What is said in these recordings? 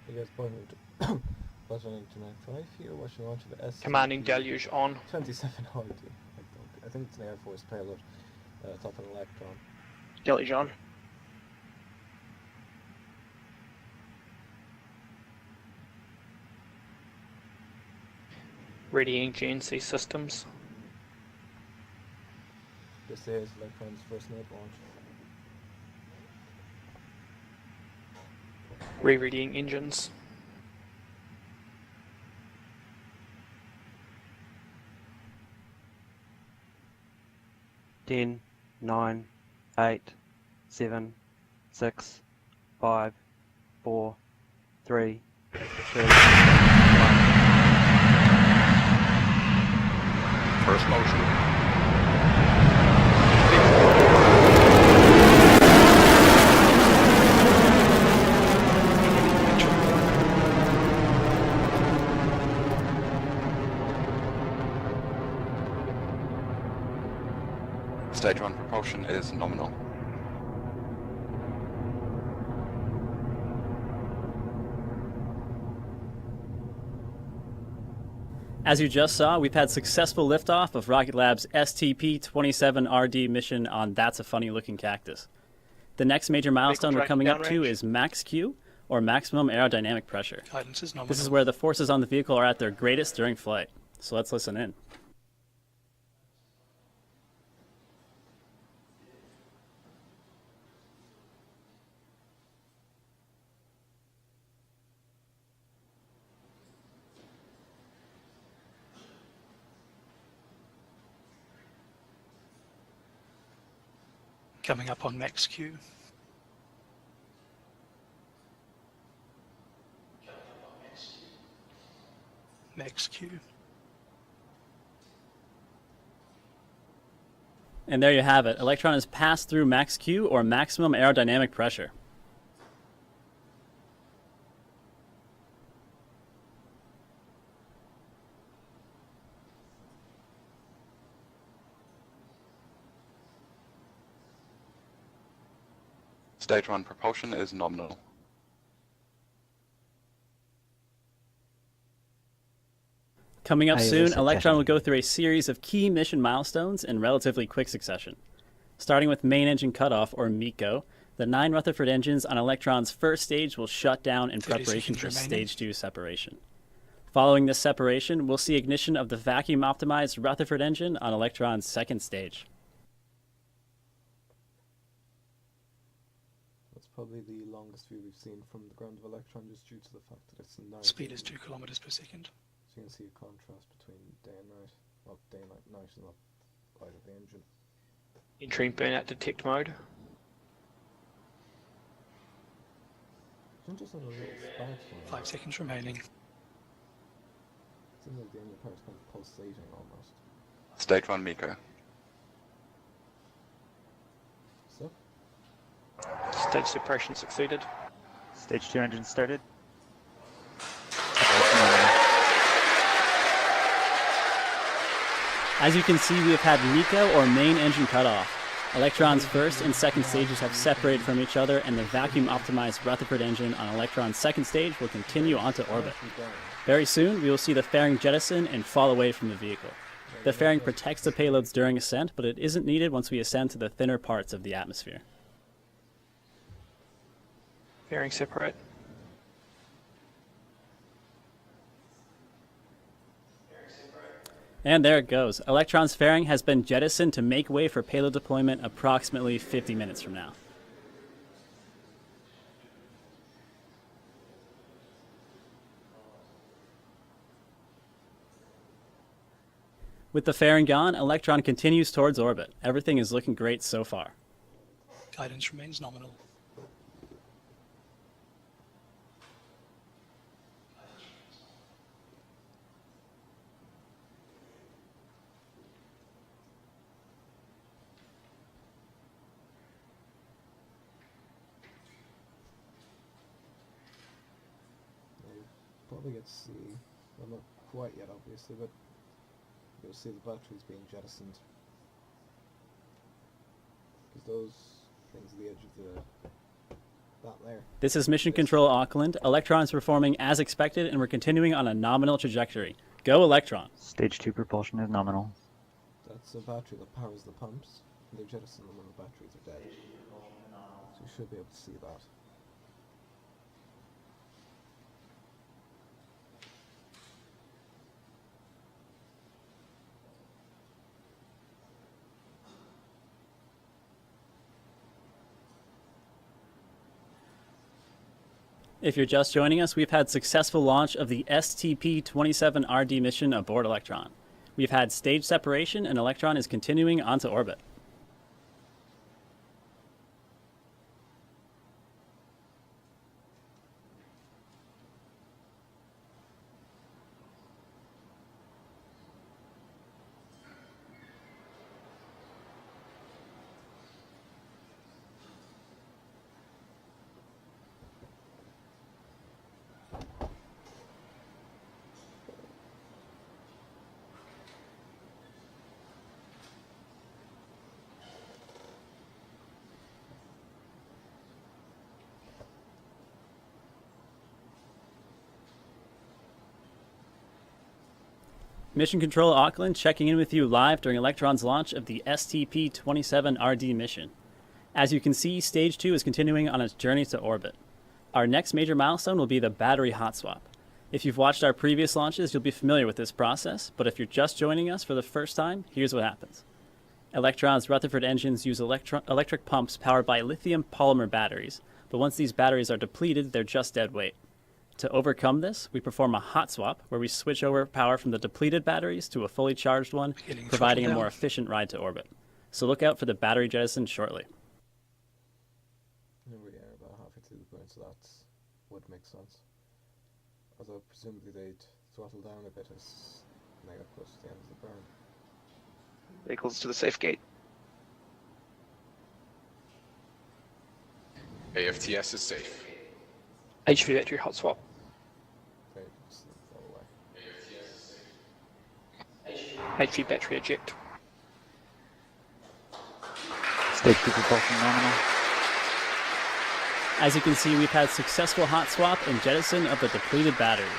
You guys pointing to button internet drive here, watching onto the Commanding deluge on. STP-27RD. I think it's an Air Force payload, top of an Electron. Deluge on. Readying GNC systems. This is Electron's first net launch. Rereading engines. 10, 9, 8, 7, 6, 5, 4, 3, 2, 1. First motion. Stage 1 propulsion is nominal. As you just saw, we've had successful liftoff of Rocket Lab's STP-27RD mission on That's a Funny Looking Cactus. The next major milestone we're coming up to is Max Q, or Maximum Aerodynamic Pressure. Guidance is nominal. This is where the forces on the vehicle are at their greatest during flight. So let's listen in. Coming up on max Q. Max Q. And there you have it. Electron has passed through Max Q, or Maximum Aerodynamic Pressure. Stage 1 propulsion is nominal. Coming up Hey, soon, listen, Electron Captain. will go through a series of key mission milestones in relatively quick succession. Starting with main engine cutoff, or MECO, the 9 Rutherford engines on Electron's first stage will shut down in 30 preparation for seconds remaining. Stage 2 separation. Following this separation, we'll see ignition of the vacuum-optimized Rutherford engine on Electron's second stage. That's probably the longest view we've seen from the ground of Electron, just due to the fact that it's in night. Speed is 2 kilometers per second. So you can see a contrast between day and night. Well, day and night and the light of the engine. Entering burnout detect mode. Isn't just a little sparks from it? 5 seconds remaining. It seems like the engine power is kind of pulsating almost. Stage 1 MECO. So, Stage separation succeeded. Stage 2 engine started. As you can see, we have had MECO, or main engine cutoff. Electron's first and second stages have separated from each other, and the vacuum-optimized Rutherford engine on Electron's second stage will continue onto orbit. Very soon, we will see the fairing jettison and fall away from the vehicle. The fairing protects the payloads during ascent, but it isn't needed once we ascend to the thinner parts of the atmosphere. Fairing separate. And there it goes. Electron's fairing has been jettisoned to make way for payload deployment approximately 50 minutes from now. With the fairing gone, Electron continues towards orbit. Everything is looking great so far. Guidance remains nominal. probably get to see, well, not quite yet obviously, but you'll see the batteries being jettisoned. Because those things at the edge of the that there. This is Mission Control Auckland. Electron is performing as expected, and we're continuing on a nominal trajectory. Go Electron! Stage 2 propulsion is nominal. That's a battery that powers the pumps. They jettison them when the batteries are dead. So you should be able to see that. If you're just joining us, we've had successful launch of the STP-27RD mission aboard Electron. We've had stage separation, and Electron is continuing onto orbit. Mission Control Auckland checking in with you live during Electron's launch of the STP-27RD mission. As you can see, Stage 2 is continuing on its journey to orbit. Our next major milestone will be the battery hot swap. If you've watched our previous launches, you'll be familiar with this process, but if you're just joining us for the first time, here's what happens. Electron's Rutherford engines use electric pumps powered by lithium polymer batteries, but once these batteries are depleted, they're just dead weight. To overcome this, we perform a hot swap where we switch over power from the depleted batteries to a fully charged one, providing a more efficient ride to orbit. So look out for the battery jettison shortly. Here we are, about halfway through the burn, so that would make sense. Although presumably they'd throttle down a bit as they got close to the end of the burn. Vehicles to the safe gate. AFTS is safe. HV battery hot swap. Okay, just fall away. HV battery eject. Stage 2 propulsion nominal. As you can see, we've had successful hot swap and jettison of the depleted batteries.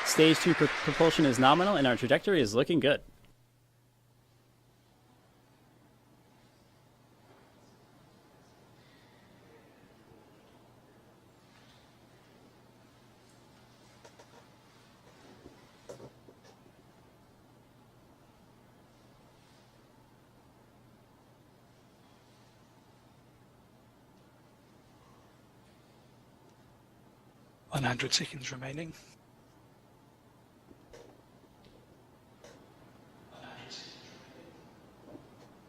Stage 2 propulsion is nominal, and our trajectory is looking good. One 100 seconds remaining.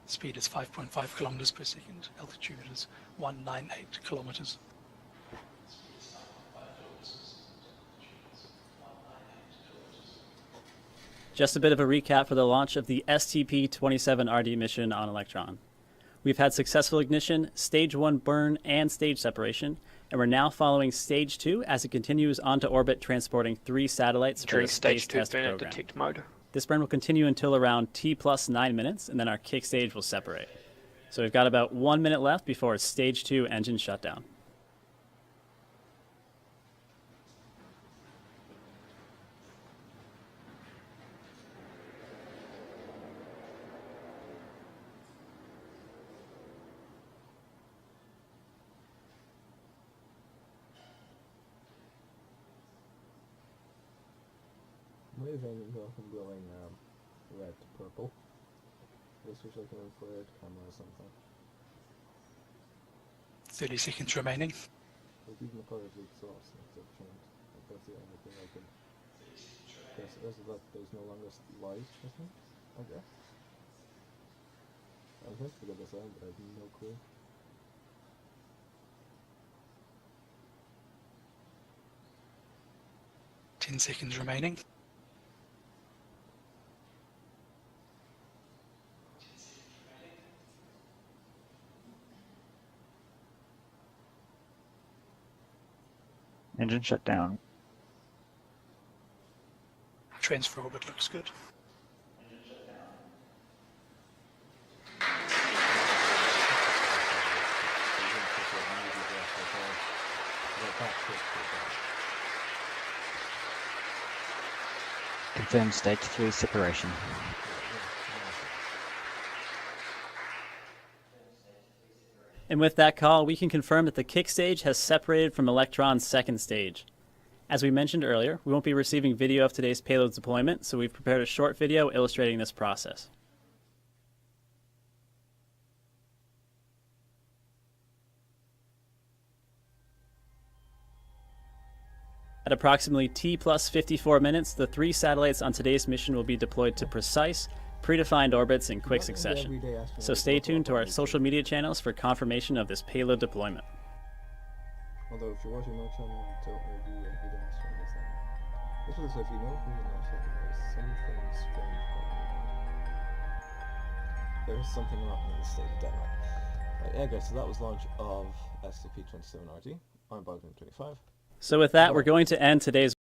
Speed is 5.5 kilometers per second. Altitude is 198 kilometers. Just a bit of a recap for the launch of the STP-27RD mission on Electron. We've had successful ignition, stage 1 burn, and stage separation, and we're now following stage 2 as it continues onto orbit, transporting 3 satellites for During the space stage 2 test burn at program. detect mode. This burn will continue until around T plus 9 minutes, and then our kick stage will separate. So we've got about 1 minute left before stage 2 engine shutdown. Moving from glowing red to purple. This was like an infrared camera or something. 30 seconds remaining. Like even the colour of the exhaust needs to have changed. Like that's the only thing I can guess it is that there's no longer light, I think. I guess. I was meant to figure this out, but I have no clue. Ten seconds remaining. Engine shut down. Transfer orbit looks good. Confirm stage 3 separation. And with that call, we can confirm that the kick stage has separated from Electron's second stage. As we mentioned earlier, we won't be receiving video of today's payload's deployment, so we've prepared a short video illustrating this process. At approximately T plus 54 minutes, the 3 satellites on today's mission will be deployed to precise, predefined orbits in quick succession. So stay tuned to our social media channels for confirmation of this payload deployment. Although if you're watching my channel, don't maybe be asked for anything. This was if you know who you're not saying there's something strange going on. There's something rotten in the state of Denmark. Right, yeah guys, so that was launch of STP-27RD. I'm Bogdan25. So with that, we're going to end today's